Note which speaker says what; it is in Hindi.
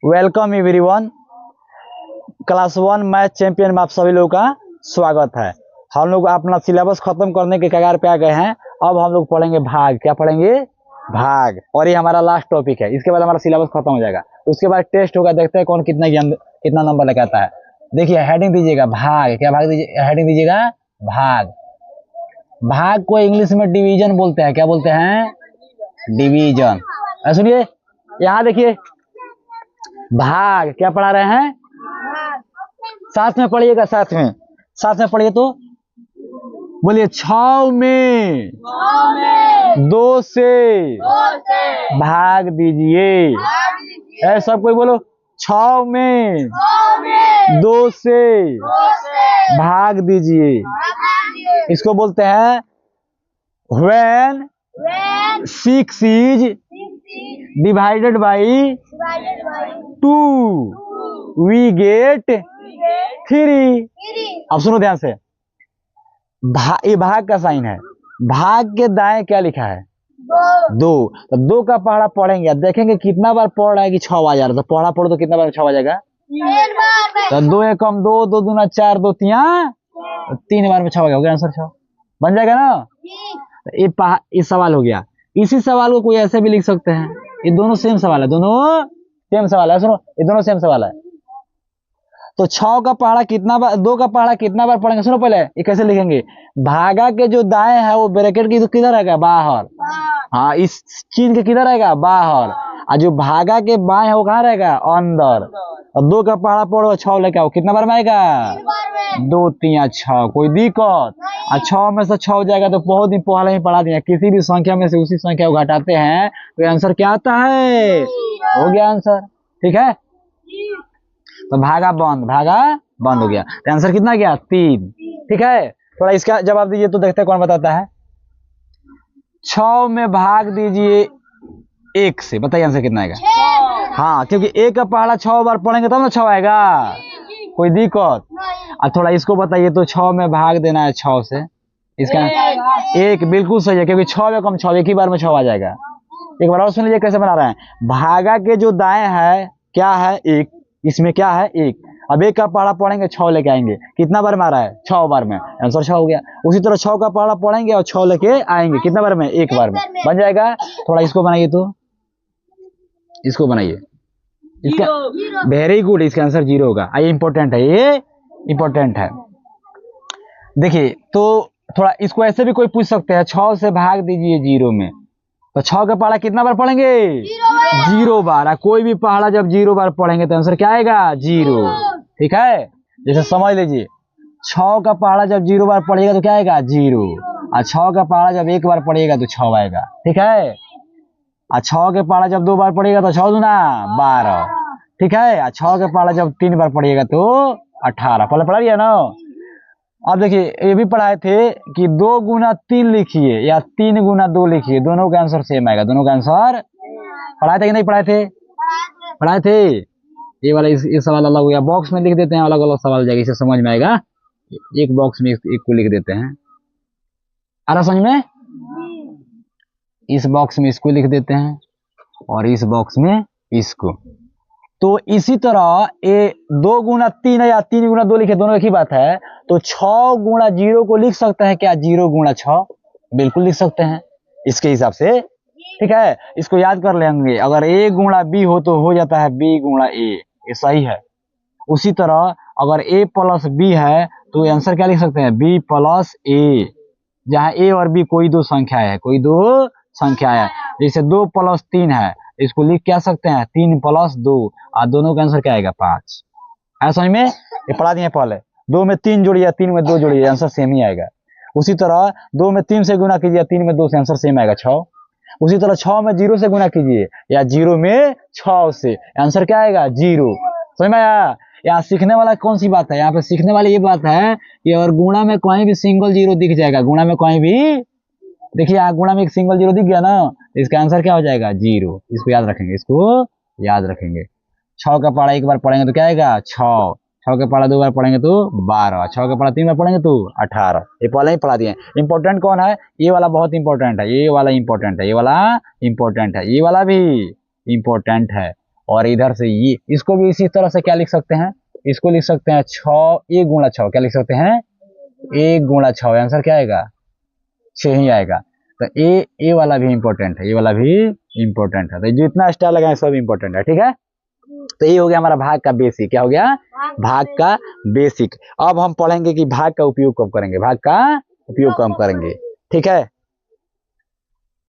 Speaker 1: Welcome everyone. Class 1 math champion में आप सभी लोगों का स्वागत है। हम लोग अपना सिलेबस खत्म करने के कगार पे आ गए हैं। अब हम लोग पढ़ेंगे भाग। क्या पढ़ेंगे? भाग। और ये हमारा लास्ट टॉपिक है। इसके बाद हमारा सिलेबस खत्म हो जाएगा। उसके बाद टेस्ट होगा, देखते हैं कौन कितना नंबर लगाता है। देखिए हेडिंग दीजिएगा भाग। क्या भाग दीजिए? हेडिंग दीजिएगा भाग। भाग को इंग्लिश में डिवीजन बोलते हैं। क्या बोलते हैं? डिवीजन। सुनिए यहाँ देखिए, भाग क्या पढ़ा रहे हैं? साथ में पढ़िएगा, साथ में पढ़िए तो बोलिए 6 में 2 से भाग दीजिए। ऐसा सब कोई बोलो 6 में 2 से भाग दीजिए। इसको बोलते हैं when 6 is divided by 2 we get 3। अब सुनो ध्यान से, ये भाग का साइन है। भाग के दाएं क्या लिखा है? 2। तो 2 का पहाड़ा पढ़ेंगे, देखेंगे कितना बार पढ़ रहा है कि 6 आ जा रहा है। तो पढ़ा पढ़ो तो कितना बार 6 आ जाएगा? तो 2 एकम 2, 2 दूना 4, 2 तिया 3 बार में 6 हो गया। आंसर 6 बन जाएगा ना। ये सवाल हो गया। इसी सवाल को कोई ऐसे भी लिख सकते हैं। ये दोनों सेम सवाल है, दोनों सेम सवाल है। सुनो, ये दोनों सेम सवाल है। तो 6 का पहाड़ा कितना बार, 2 का पहाड़ा कितना बार पढ़ेंगे? सुनो पहले ये कैसे लिखेंगे। भागा के जो दाएं है वो ब्रैकेट की तो किधर रहेगा? बाहर। हाँ, इस चिन्ह के किधर रहेगा? बाहर। और जो भागा के बाएं है वो कहाँ रहेगा? अंदर। और 2 का पहाड़ा पढ़ो, 6 लेके आओ, कितना बार में आएगा? 2 3 6। कोई दिक्कत? 6 में से 6 हो जाएगा तो बहुत दिन पहले ही पढ़ा दिया। किसी भी संख्या में से उसी संख्या को घटाते हैं तो आंसर क्या आता है? हो गया आंसर। ठीक है, तो भागा बंद हो गया। तो आंसर कितना गया? 3। ठीक है, थोड़ा इसका जवाब दीजिए तो देखते हैं कौन बताता है। 6 में भाग दीजिए 1 से, बताइए आंसर कितना आएगा? हाँ, क्योंकि 1 का पहाड़ा 6 बार पढ़ेंगे तब ना 6 आएगा। कोई दिक्कत? और थोड़ा इसको बताइए तो 6 में भाग देना है 6 से, इसका 1 बिल्कुल सही है, क्योंकि 6 में कम 6 एक ही बार में 6 आ जाएगा। एक बार और सुन लीजिए कैसे बना रहे हैं। भागा के जो दाएं है क्या है? 1। इसमें क्या है? 1। अब 1 का पहाड़ा पढ़ेंगे 6 लेके आएंगे, कितना बार में आ रहा है? 6 बार में। आंसर 6 हो गया। उसी तरह 6 का पहाड़ा पढ़ेंगे और 6 लेके आएंगे, कितना बार में? 1 बार में। बन जाएगा। थोड़ा इसको बनाइए तो, इसको बनाइए। इसका वेरी गुड, इसका आंसर 0 होगा। ये इंपॉर्टेंट है, ये इंपॉर्टेंट है। देखिए तो थोड़ा इसको ऐसे भी कोई पूछ सकते हैं, 6 से भाग दीजिए 0 में। तो 6 का पहाड़ा कितना बार पढ़ेंगे? 0 बार। कोई भी पहाड़ा जब 0 बार पढ़ेंगे तो आंसर क्या आएगा? 0। ठीक है, जैसे समझ लीजिए 6 का पहाड़ा जब 0 बार पढ़िएगा तो क्या आएगा? 0। और 6 का पहाड़ा जब 1 बार पढ़िएगा तो 6 आएगा। ठीक है, और 6 के पहाड़ा जब 2 बार पढ़िएगा तो 6 दूना 12। ठीक है, और 6 के पहाड़ा जब 3 बार पढ़िएगा तो 18। पहले पढ़ा लिया ना। अब देखिए ये भी पढ़ाए थे कि 2 गुना 3 लिखिए या 3 गुना 2 लिखिए, दोनों का आंसर सेम आएगा। दोनों का आंसर पढ़ाए थे कि नहीं पढ़ाए थे? पढ़ाए थे। ये वाला इस सवाल अलग हो गया। बॉक्स में लिख देते हैं, अलग अलग सवाल जाएगा, इसे समझ में आएगा। एक बॉक्स में एक को लिख देते हैं। आ रहा समझ में? इस बॉक्स में इसको लिख देते हैं और इस बॉक्स में इसको। तो इसी तरह ये 2 गुना 3 या 3 गुना 2 लिखे, दोनों एक ही बात है। तो 6 गुना 0 को लिख सकते हैं क्या? 0 गुना 6 बिल्कुल लिख सकते हैं इसके हिसाब से। ठीक है, इसको याद कर लेंगे। अगर a गुणा b हो तो हो जाता है b गुणा a, ये सही है। उसी तरह अगर a प्लस b है तो आंसर क्या लिख सकते हैं? b प्लस a, जहाँ a और b कोई दो संख्या है, कोई दो संख्या है। जैसे 2 प्लस 3 है, इसको लिख क्या सकते हैं? 3 प्लस 2, और दोनों का आंसर क्या आएगा? 5। है समझ में? ये पढ़ा दिए पहले। 2 में 3 जोड़िए, 3 में 2 जोड़िए, आंसर सेम ही आएगा। उसी तरह 2 में 3 से गुना कीजिए, 3 में 2 से, आंसर सेम आएगा 6। उसी तरह 6 में 0 से गुना कीजिए या 0 में 6 से, आंसर क्या आएगा? 0। समझ में आया? यहाँ सीखने वाला कौन सी बात है? यहाँ पे सीखने वाली ये बात है कि अगर गुणा में कहीं भी सिंगल 0 दिख जाएगा, गुणा में कहीं भी, देखिए यहाँ गुणा में एक सिंगल 0 दिख गया ना, इसका आंसर क्या हो जाएगा? 0। इसको याद रखेंगे, इसको याद रखेंगे। 6 का पहाड़ा 1 बार पढ़ेंगे तो क्या आएगा? 6। 6 का पहाड़ा 2 बार पढ़ेंगे तो 12। 6 का पहाड़ा 3 बार पढ़ेंगे तो 18। ये पहले ही पढ़ा दिए। इंपॉर्टेंट कौन है? ये वाला बहुत इंपॉर्टेंट है, ये वाला इंपॉर्टेंट है, ये वाला इंपॉर्टेंट है, ये वाला भी इंपॉर्टेंट है। और इधर से ये, इसको भी इसी तरह से क्या लिख सकते हैं, इसको लिख सकते हैं 6 a गुणा 6, क्या लिख सकते हैं, a गुणा 6, आंसर क्या आएगा, 6 ही आएगा। तो ए वाला भी इंपॉर्टेंट है, ये वाला भी इंपॉर्टेंट है, तो जितना स्टार लगाए सब इंपॉर्टेंट है, ठीक है। तो ये हो गया हमारा भाग का बेसिक, क्या हो गया, भाग का बेसिक। अब हम पढ़ेंगे कि भाग का उपयोग कब करेंगे, भाग का उपयोग कब करेंगे, ठीक है।